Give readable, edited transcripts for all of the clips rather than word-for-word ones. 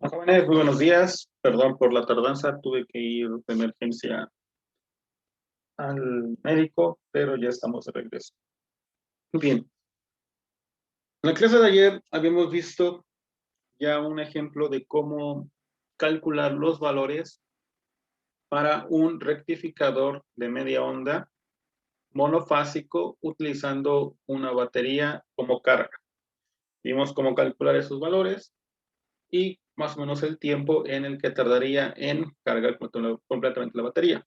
Jóvenes, muy buenos días. Perdón por la tardanza, tuve que ir de emergencia al médico, pero ya estamos de regreso. Bien, en la clase de ayer habíamos visto ya un ejemplo de cómo calcular los valores para un rectificador de media onda monofásico utilizando una batería como carga. Vimos cómo calcular esos valores y más o menos el tiempo en el que tardaría en cargar completamente la batería.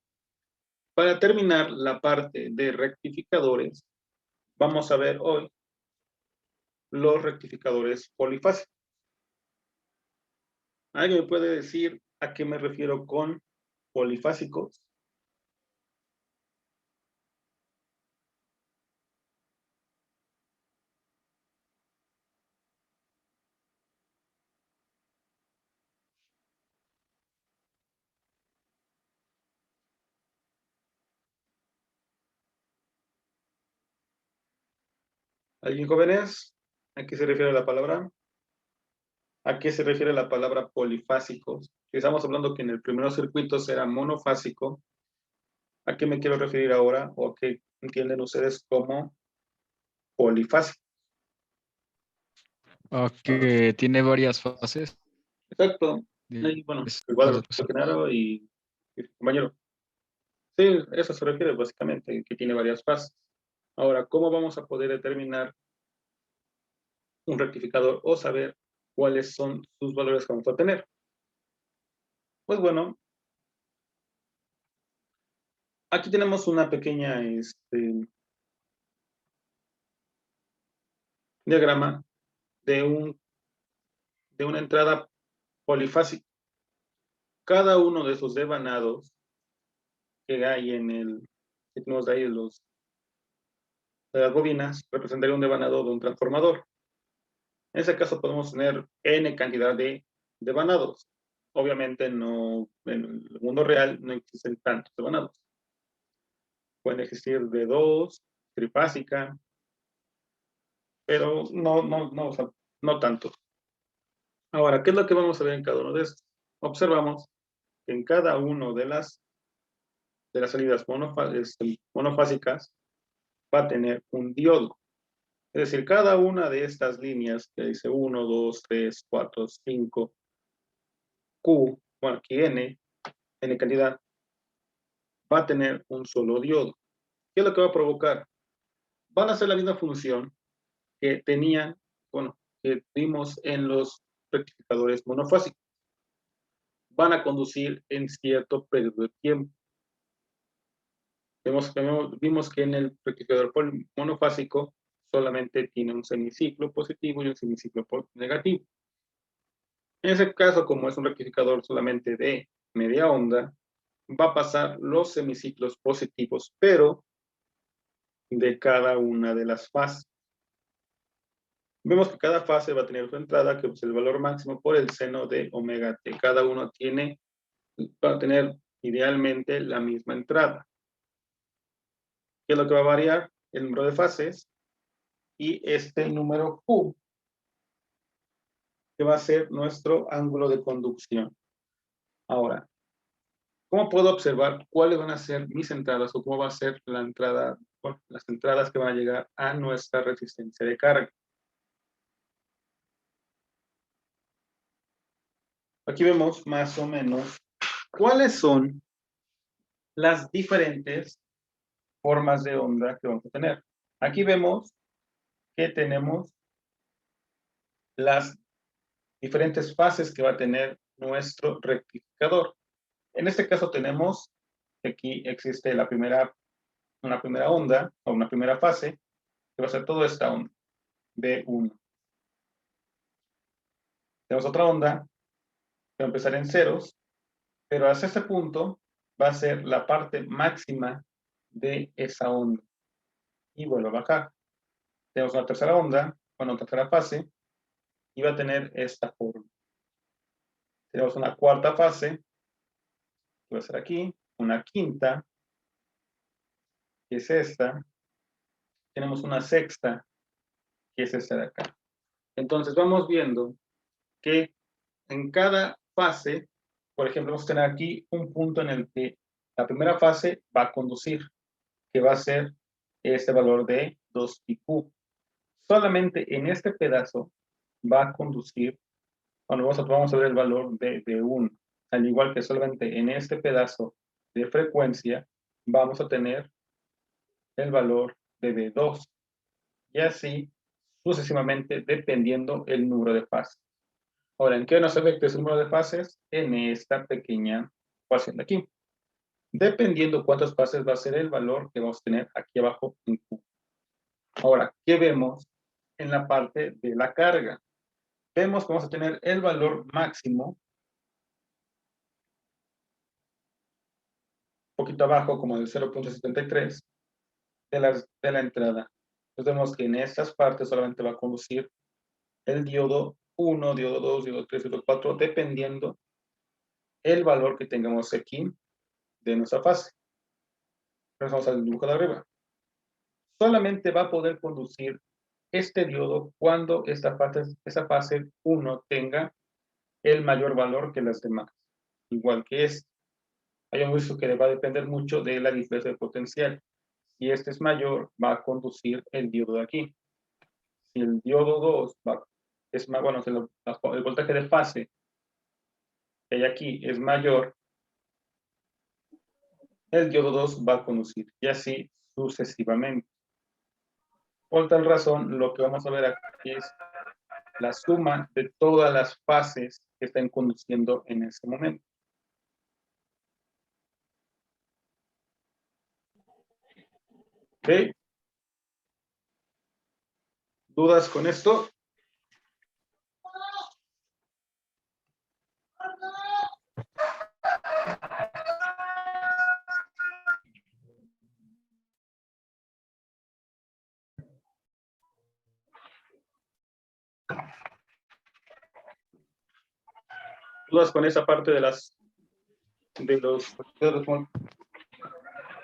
Para terminar la parte de rectificadores, vamos a ver hoy los rectificadores polifásicos. ¿Alguien me puede decir a qué me refiero con polifásicos? ¿Alguien jóvenes? ¿A qué se refiere la palabra? ¿A qué se refiere la palabra polifásicos? Si estamos hablando que en el primer circuito será monofásico, ¿a qué me quiero referir ahora? ¿O a qué entienden ustedes como polifásico? Que tiene varias fases. Exacto. de- Y bueno, es- igual, o sea, Genaro y compañero. Sí, eso se refiere básicamente, que tiene varias fases. Ahora, ¿cómo vamos a poder determinar un rectificador o saber cuáles son sus valores que vamos a tener? Pues bueno, aquí tenemos una pequeña diagrama de, de una entrada polifásica. Cada uno de esos devanados que hay que tenemos de ahí de las bobinas, representaría un devanado de un transformador. En ese caso podemos tener n cantidad de devanados. Obviamente no, en el mundo real no existen tantos devanados. Pueden existir de dos, trifásica, pero no, o sea, no tantos. Ahora, ¿qué es lo que vamos a ver en cada uno de estos? Observamos que en cada uno de las salidas monofásicas va a tener un diodo. Es decir, cada una de estas líneas que dice 1, 2, 3, 4, 5, Q, bueno, aquí N cantidad, va a tener un solo diodo. ¿Qué es lo que va a provocar? Van a ser la misma función que tenían, bueno, que vimos en los rectificadores monofásicos. Van a conducir en cierto periodo de tiempo. Vimos que en el rectificador monofásico solamente tiene un semiciclo positivo y un semiciclo negativo. En ese caso, como es un rectificador solamente de media onda, va a pasar los semiciclos positivos, pero de cada una de las fases. Vemos que cada fase va a tener su entrada, que es el valor máximo por el seno de omega t. Cada uno va a tener idealmente la misma entrada. ¿Qué es lo que va a variar? El número de fases y este número Q, que va a ser nuestro ángulo de conducción. Ahora, ¿cómo puedo observar cuáles van a ser mis entradas o cómo va a ser la entrada, bueno, las entradas que van a llegar a nuestra resistencia de carga? Aquí vemos más o menos cuáles son las diferentes formas de onda que vamos a tener. Aquí vemos que tenemos las diferentes fases que va a tener nuestro rectificador. En este caso tenemos que aquí existe una primera onda o una primera fase que va a ser toda esta onda, B1. Tenemos otra onda que va a empezar en ceros, pero hasta este punto va a ser la parte máxima de esa onda y vuelve a bajar. Tenemos una tercera onda, bueno, una tercera fase, y va a tener esta forma. Tenemos una cuarta fase, que va a ser aquí, una quinta, que es esta. Tenemos una sexta, que es esta de acá. Entonces vamos viendo que en cada fase, por ejemplo, vamos a tener aquí un punto en el que la primera fase va a conducir, que va a ser este valor de 2πq. Solamente en este pedazo va a conducir, bueno, vamos a ver el valor de 1, al igual que solamente en este pedazo de frecuencia vamos a tener el valor de B2, y así sucesivamente dependiendo el número de fases. Ahora, ¿en qué nos afecta ese número de fases? En esta pequeña ecuación de aquí. Dependiendo cuántas fases va a ser el valor que vamos a tener aquí abajo en Q. Ahora, ¿qué vemos en la parte de la carga? Vemos que vamos a tener el valor máximo, un poquito abajo, como el 0.73, de la entrada. Entonces vemos que en estas partes solamente va a conducir el diodo 1, diodo 2, diodo 3, diodo 4, dependiendo el valor que tengamos aquí de nuestra fase. Entonces vamos al dibujo de arriba. Solamente va a poder conducir este diodo cuando esta fase 1 tenga el mayor valor que las demás. Igual que este. Hay un uso que va a depender mucho de la diferencia de potencial. Si este es mayor, va a conducir el diodo de aquí. Si el diodo 2 es más, bueno, el voltaje de fase que hay aquí es mayor, el diodo 2 va a conducir, y así sucesivamente. Por tal razón, lo que vamos a ver aquí es la suma de todas las fases que están conduciendo en ese momento. ¿Ok? ¿Dudas con esto? ¿Dudas con esa parte de los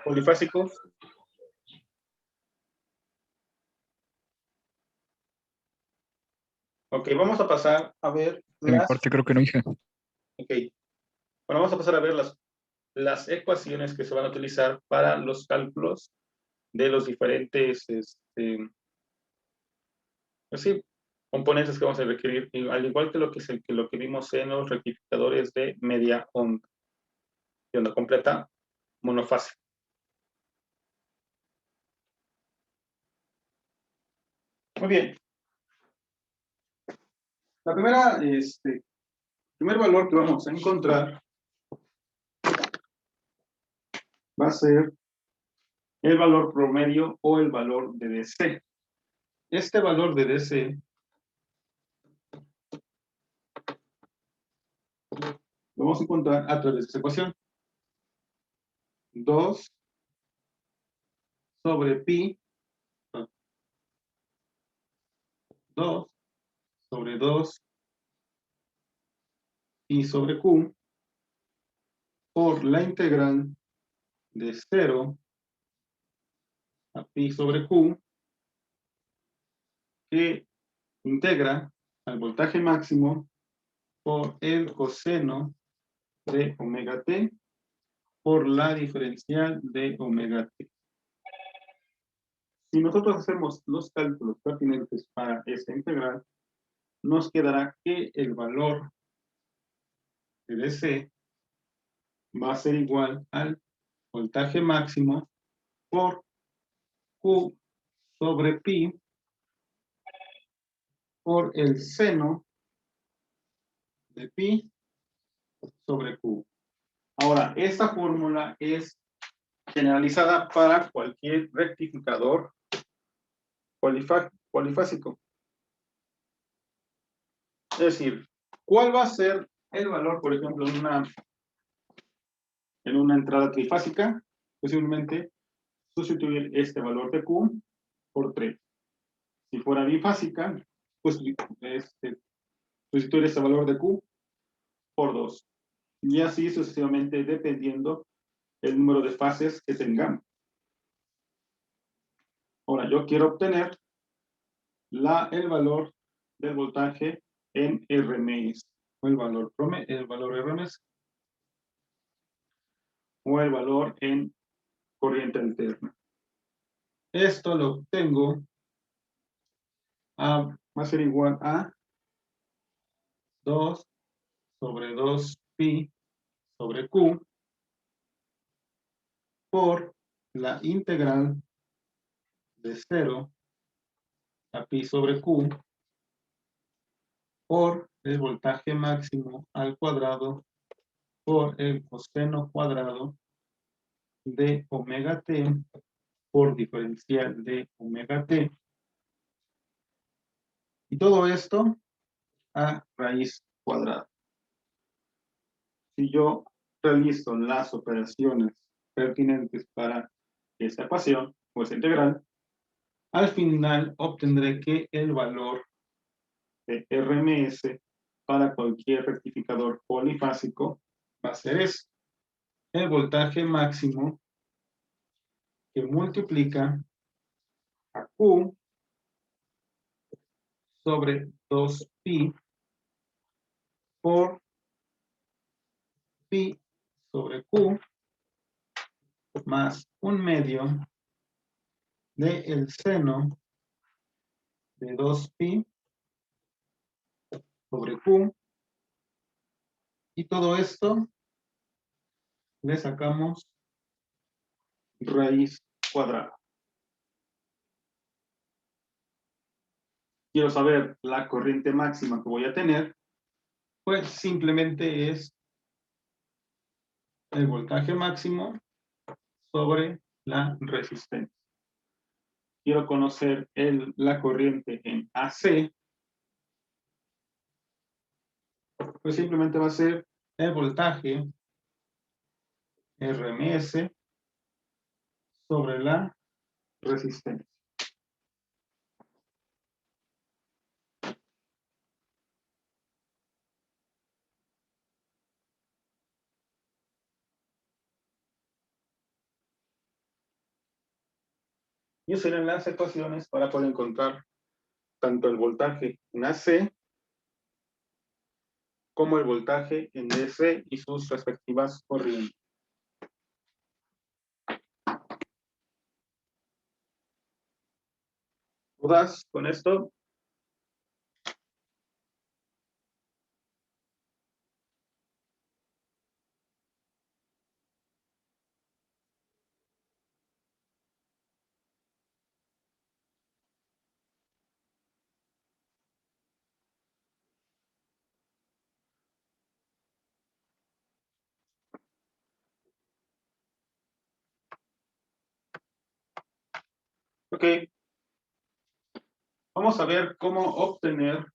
polifásicos? Ok, vamos a pasar a ver De mi parte creo que no, hija. Ok, bueno, vamos a pasar a ver las ecuaciones que se van a utilizar para los cálculos de los diferentes pues sí, componentes que vamos a requerir, al igual que lo que vimos en los rectificadores de media onda, de onda completa monofásica. Muy bien. La primer valor que vamos a encontrar va a ser el valor promedio o el valor de DC. Este valor de DC lo vamos a encontrar a través de esta ecuación. 2 sobre pi, 2 sobre 2 pi sobre q por la integral de 0 a pi sobre q, que integra al voltaje máximo por el coseno de omega t por la diferencial de omega t. Si nosotros hacemos los cálculos pertinentes para esta integral, nos quedará que el valor de DC va a ser igual al voltaje máximo por Q sobre pi por el seno de pi sobre Q. Ahora, esta fórmula es generalizada para cualquier rectificador polifásico. Es decir, ¿cuál va a ser el valor, por ejemplo, en una entrada trifásica? Posiblemente sustituir este valor de Q por 3. Si fuera bifásica, pues sustituir este valor de Q por 2. Y así sucesivamente dependiendo el número de fases que tengamos. Ahora, yo quiero obtener el valor del voltaje en RMS. o el valor RMS, o el valor en corriente alterna. Esto lo obtengo va a ser igual a 2 sobre 2 pi sobre q por la integral de 0 a pi sobre q por el voltaje máximo al cuadrado por el coseno cuadrado de omega t por diferencial de omega t. Y todo esto a raíz cuadrada. Si yo realizo las operaciones pertinentes para esta ecuación o esta integral, al final obtendré que el valor de RMS para cualquier rectificador polifásico va a ser eso. El voltaje máximo que multiplica a Q sobre 2pi por pi sobre Q más 1/2 de el seno de 2pi sobre Q, y todo esto le sacamos raíz cuadrada. Quiero saber la corriente máxima que voy a tener, pues simplemente es el voltaje máximo sobre la resistencia. Quiero conocer la corriente en AC, pues simplemente va a ser el voltaje RMS sobre la resistencia. Y serán las ecuaciones para poder encontrar tanto el voltaje en AC como el voltaje en DC y sus respectivas corrientes. ¿Dudas con esto? Ok. Vamos a ver cómo obtener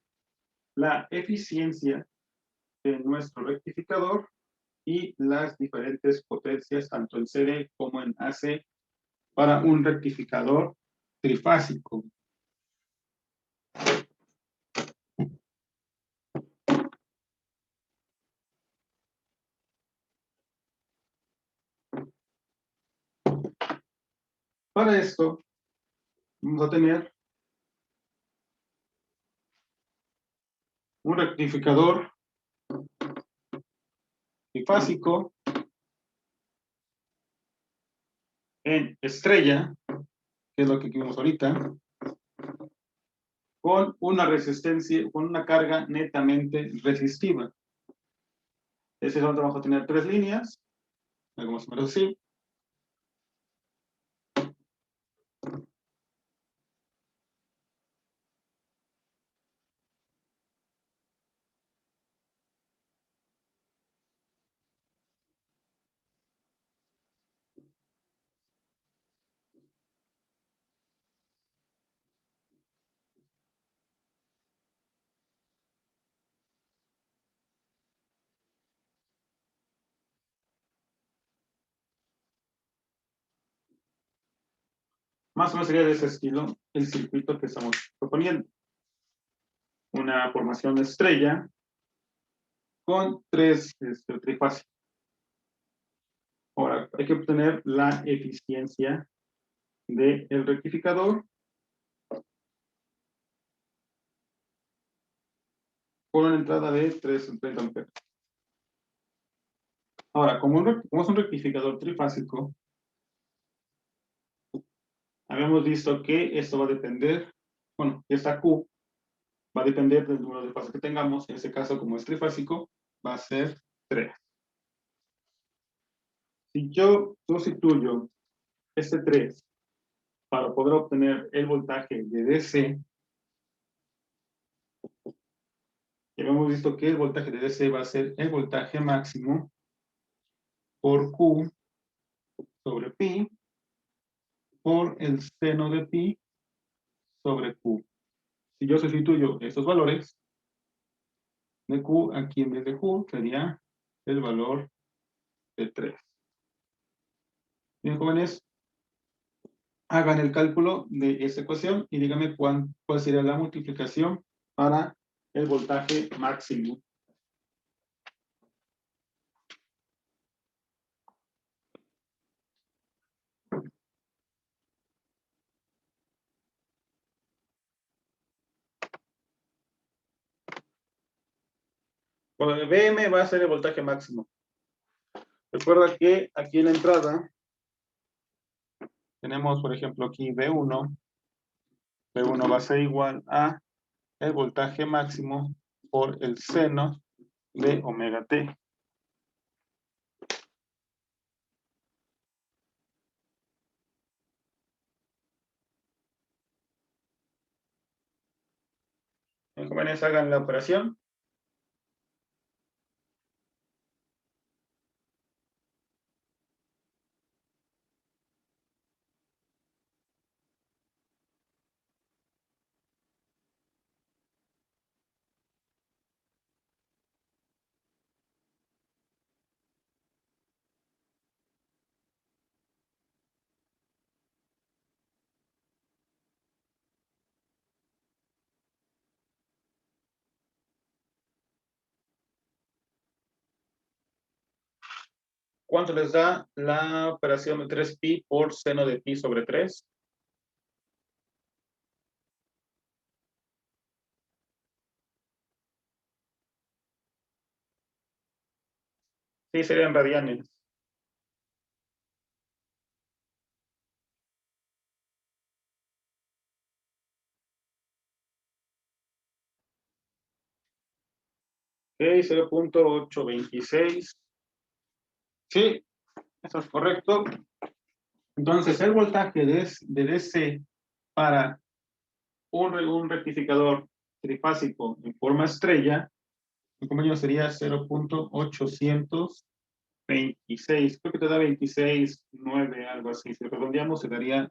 la eficiencia de nuestro rectificador y las diferentes potencias, tanto en CD como en AC, para un rectificador trifásico. Para esto, vamos a tener un rectificador trifásico en estrella, que es lo que vimos ahorita, con una resistencia, con una carga netamente resistiva. Ese es donde vamos a tener 3 líneas, algo más o menos así. Más o menos sería de ese estilo el circuito que estamos proponiendo. Una formación de estrella con 3 trifásicos. Ahora, hay que obtener la eficiencia del rectificador. con una entrada de 330 amperes. Ahora, como es un rectificador trifásico, habíamos visto que esto va a depender, bueno, esta Q va a depender del número de fases que tengamos. En este caso, como es trifásico, va a ser 3. Si yo sustituyo este 3 para poder obtener el voltaje de DC, ya hemos visto que el voltaje de DC va a ser el voltaje máximo por Q sobre pi por el seno de pi sobre Q. Si yo sustituyo estos valores de Q aquí en vez de Q, sería el valor de 3. Bien, jóvenes, hagan el cálculo de esta ecuación y díganme cuál sería la multiplicación para el voltaje máximo. Bueno, el VM va a ser el voltaje máximo. Recuerda que aquí en la entrada tenemos, por ejemplo, aquí V1. V1 va a ser igual a el voltaje máximo por el seno de omega t. Bien, jóvenes, hagan la operación. ¿Cuánto les da la operación de 3pi por seno de pi sobre 3? Sí, serían radianes. Ok, 0.826. Sí, eso es correcto. Entonces, el voltaje de DC para un rectificador trifásico en forma estrella, mi compañero, sería 0.826. Creo que te da 26.9, algo así. Si redondeamos, se daría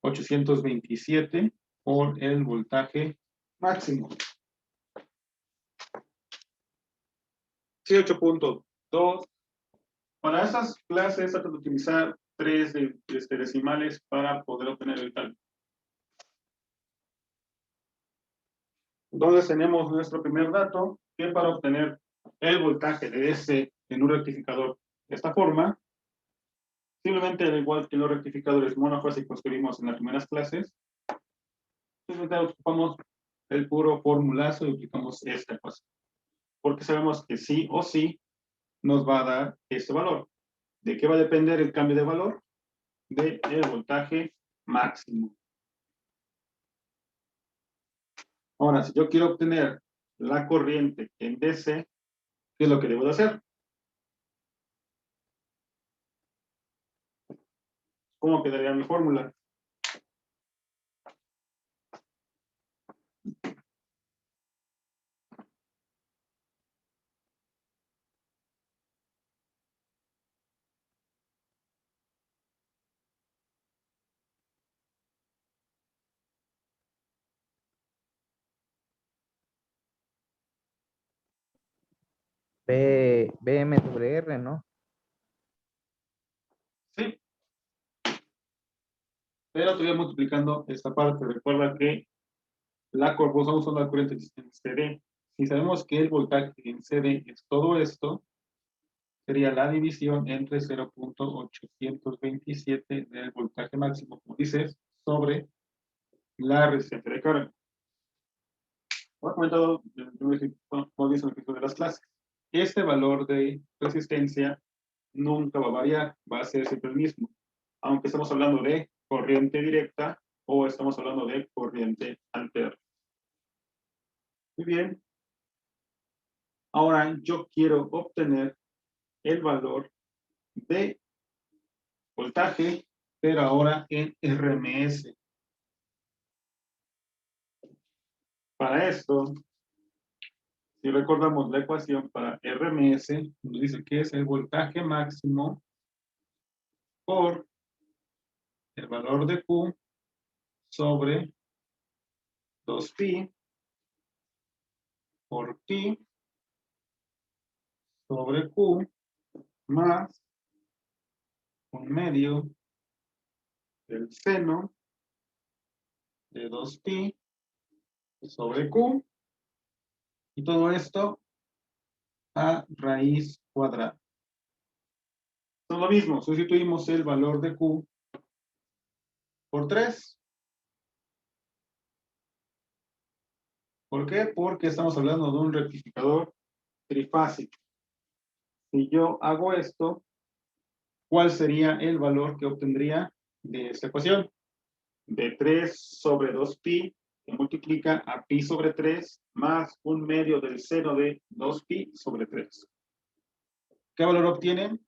827 por el voltaje máximo. Sí, 8.2. Para estas clases, trata de utilizar 3 decimales para poder obtener el cálculo. Entonces tenemos nuestro primer dato, que para obtener el voltaje de DC en un rectificador de esta forma, simplemente al igual que los rectificadores monofásicos que vimos en las primeras clases, simplemente ocupamos el puro formulazo y aplicamos esta ecuación. Porque sabemos que sí o sí nos va a dar este valor. ¿De qué va a depender el cambio de valor? Del voltaje máximo. Ahora, si yo quiero obtener la corriente en DC, ¿qué es lo que debo de hacer? ¿Cómo quedaría mi fórmula? BM sobre R, ¿no? Sí, pero te voy multiplicando esta parte. Recuerda que vamos a usar la corriente en CD. Si sabemos que el voltaje en CD es todo esto, sería la división entre 0.827 del voltaje máximo, como dices, sobre la resistencia de carga. Como he comentado cuando dice el ejemplo de las clases, este valor de resistencia nunca va a variar, va a ser siempre el mismo, aunque estamos hablando de corriente directa o estamos hablando de corriente alterna. Muy bien. Ahora yo quiero obtener el valor de voltaje, pero ahora en RMS. Para esto, si recordamos la ecuación para RMS, nos dice que es el voltaje máximo por el valor de Q sobre 2pi por pi sobre Q más un medio del seno de 2pi sobre Q, y todo esto a raíz cuadrada. Es lo mismo, sustituimos el valor de Q por 3. ¿Por qué? Porque estamos hablando de un rectificador trifásico. Si yo hago esto, ¿cuál sería el valor que obtendría de esta ecuación? De 3 sobre 2pi, que multiplica a pi sobre 3 más un medio del seno de 2pi sobre 3. ¿Qué valor obtienen?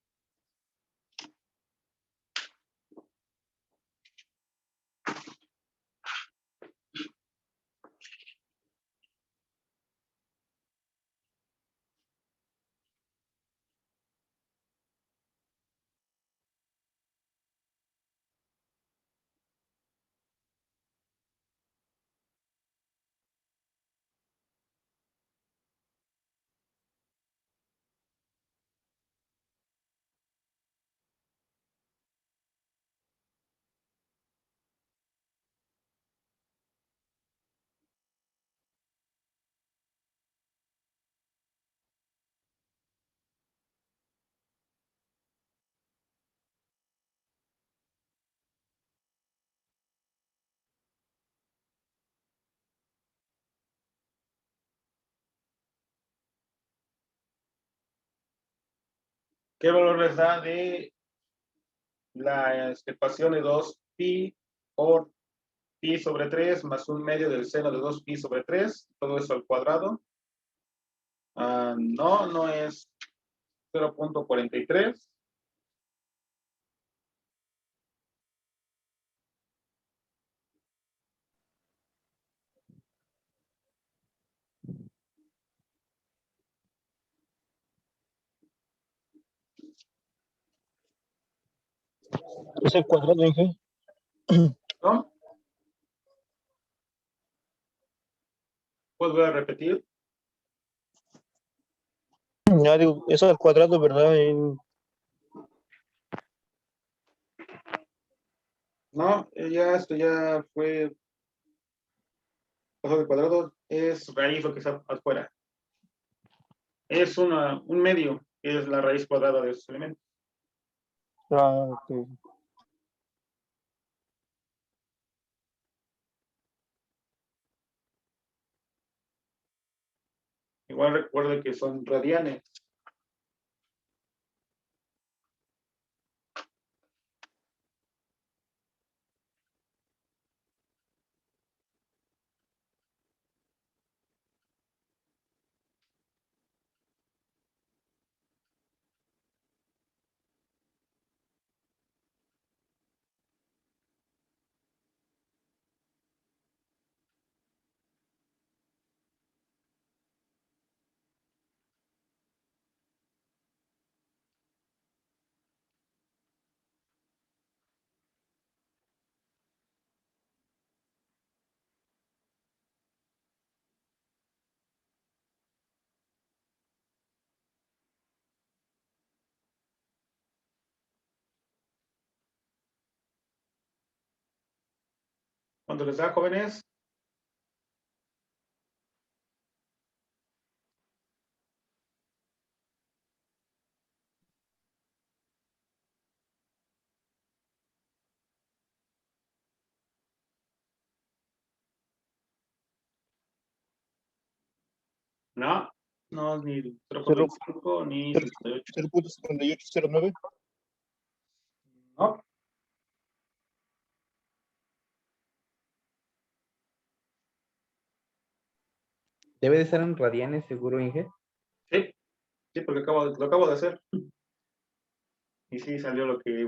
¿Qué valor les da de la ecuación de 2pi por pi sobre 3 más un medio del seno de 2pi sobre 3? Todo eso al cuadrado. No, no es 0.43. Es el cuadrado, Inge. ¿No? ¿Puedo volver a repetir? Ya digo, eso al cuadrado, ¿verdad? No, ya esto ya fue pasado de cuadrado, es raíz lo que está afuera. Es un medio, que es la raíz cuadrada de esos elementos. Ok. Igual recuerde que son radianes. Cuando les da, jóvenes, No, no, ni 0.25 ni 68. 0.7809. No, Debe de ser en radianes, seguro, Inge. sí, sí, porque lo acabo de hacer. Y sí, salió lo que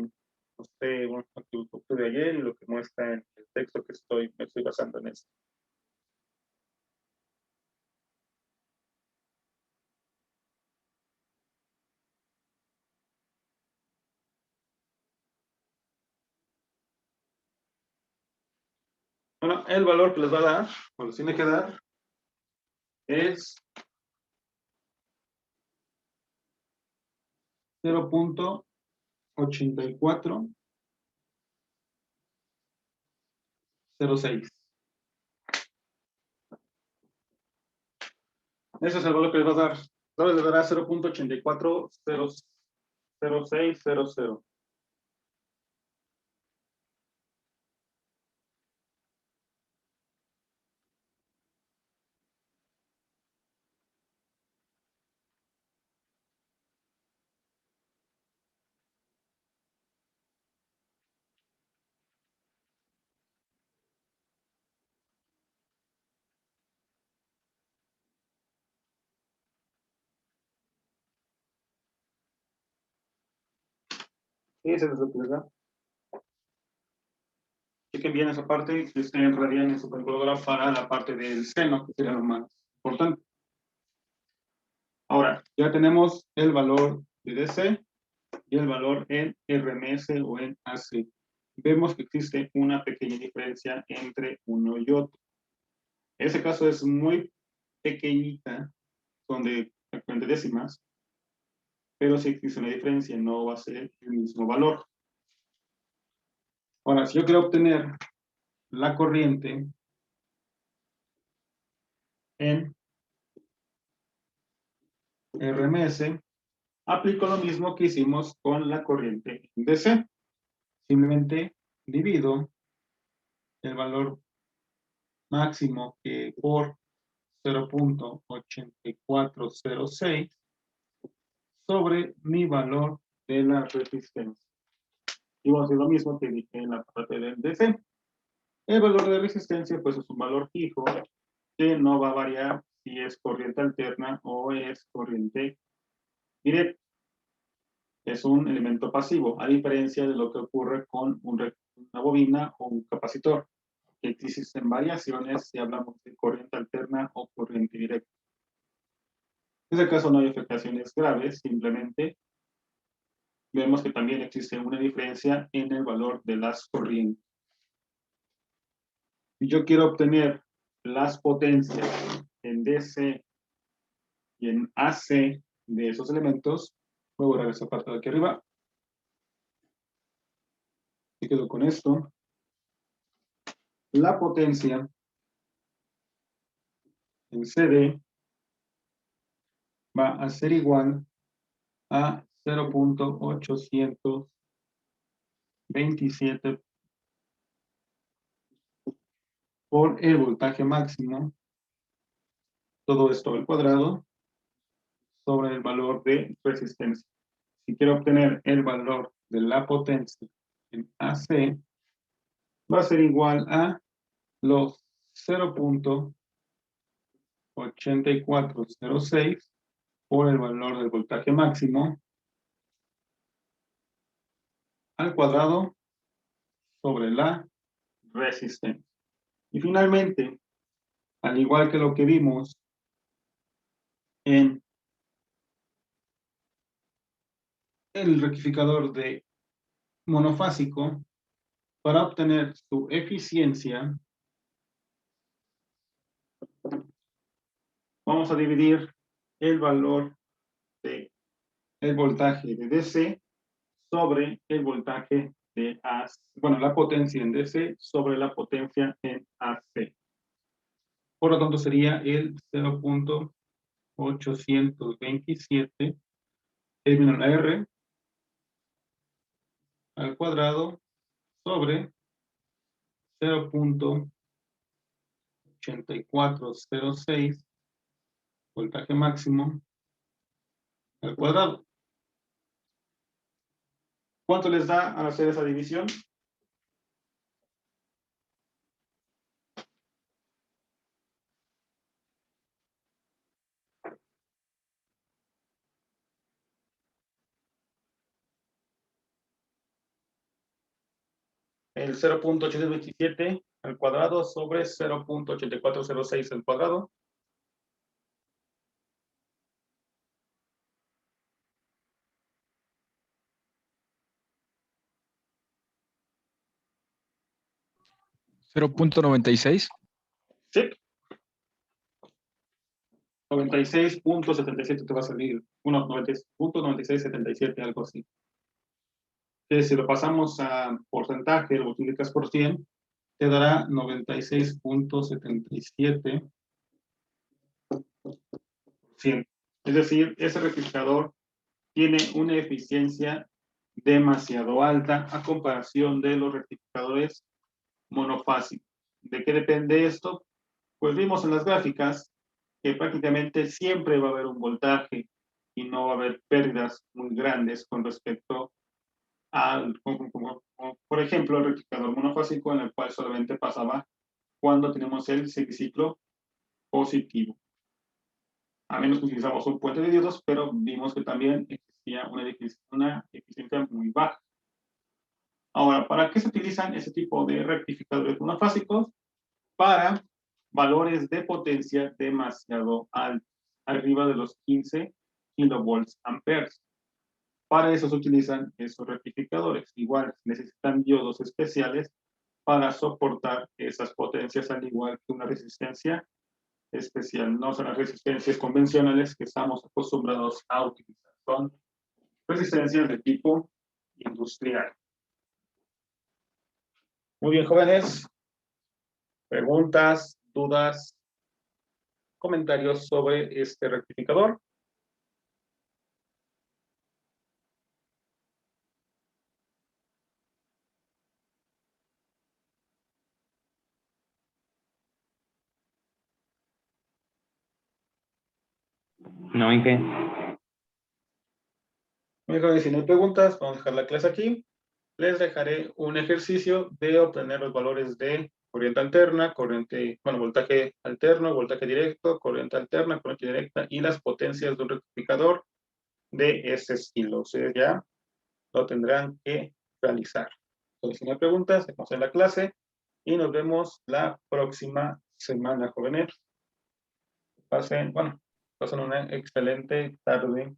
usted, bueno, lo que obtuve ayer y lo que muestra en el texto que me estoy basando en eso. Bueno, el valor que les va a dar, o les tiene que dar, es 0.8406. Ese es el valor que les va a dar. Ahora les dará 0.840600. Y ese es lo que les da. Chequen bien esa parte, que esté en radianes su calculadora para la parte del seno, que sería lo más importante. Ahora, ya tenemos el valor de DC y el valor en RMS o en AC. Vemos que existe una pequeña diferencia entre uno y otro. En ese caso es muy pequeñita, son de prácticamente décimas, pero si existe una diferencia, no va a ser el mismo valor. Ahora, si yo quiero obtener la corriente en RMS, aplico lo mismo que hicimos con la corriente en DC. Simplemente divido el valor máximo que por 0.8406 sobre mi valor de la resistencia. Y voy a hacer lo mismo que dije en la parte del DC. El valor de resistencia pues es un valor fijo que no va a variar si es corriente alterna o es corriente directa. Es un elemento pasivo, a diferencia de lo que ocurre con una bobina o un capacitor, que existen variaciones si hablamos de corriente alterna o corriente directa. En ese caso no hay afectaciones graves, simplemente vemos que también existe una diferencia en el valor de las corrientes. Si yo quiero obtener las potencias en DC y en AC de esos elementos, voy a borrar esa parte de aquí arriba. Y quedo con esto. La potencia en CD va a ser igual a 0.827 por el voltaje máximo, todo esto al cuadrado, sobre el valor de resistencia. Si quiero obtener el valor de la potencia en AC, va a ser igual a los 0.8406 por el valor del voltaje máximo al cuadrado sobre la resistencia. Y finalmente, al igual que lo que vimos en el rectificador de monofásico, para obtener su eficiencia, vamos a dividir el valor de el voltaje de DC sobre el voltaje de AC, bueno, la potencia en DC sobre la potencia en AC. Por lo tanto, sería el 0.827 término la R al cuadrado sobre 0.8406 voltaje máximo al cuadrado. ¿Cuánto les da al hacer esa división? El 0.827 al cuadrado sobre 0.8406 al cuadrado. ¿0.96? Sí. 96.77 te va a salir. 90.9677, algo así. Que si lo pasamos a porcentaje, lo multiplicas por 100, te dará 96.77%. Es decir, ese rectificador tiene una eficiencia demasiado alta a comparación de los rectificadores monofásicos. ¿De qué depende esto? Pues vimos en las gráficas que prácticamente siempre va a haber un voltaje y no va a haber pérdidas muy grandes con respecto al, como, por ejemplo, el rectificador monofásico, en el cual solamente pasaba cuando tenemos el semiciclo positivo. A menos que utilizamos un puente de diodos, pero vimos que también existía una eficiencia muy baja. Ahora, ¿para qué se utilizan ese tipo de rectificadores monofásicos? Para valores de potencia demasiado altos, arriba de los 15 kilovolts amperes. Para eso se utilizan esos rectificadores. Igual necesitan diodos especiales para soportar esas potencias, al igual que una resistencia especial. No son las resistencias convencionales que estamos acostumbrados a utilizar. Son resistencias de tipo industrial. Muy bien, jóvenes. Preguntas, dudas, comentarios sobre este rectificador. No, Inge. Muy bien, si no hay preguntas, vamos a dejar la clase aquí. Les dejaré un ejercicio de obtener los valores de corriente alterna, voltaje alterno, voltaje directo, corriente alterna, corriente directa y las potencias de un rectificador de ese estilo. Ustedes ya lo tendrán que realizar. Entonces, si no hay preguntas, dejamos en la clase y nos vemos la próxima semana, jóvenes. Pasen una excelente tarde.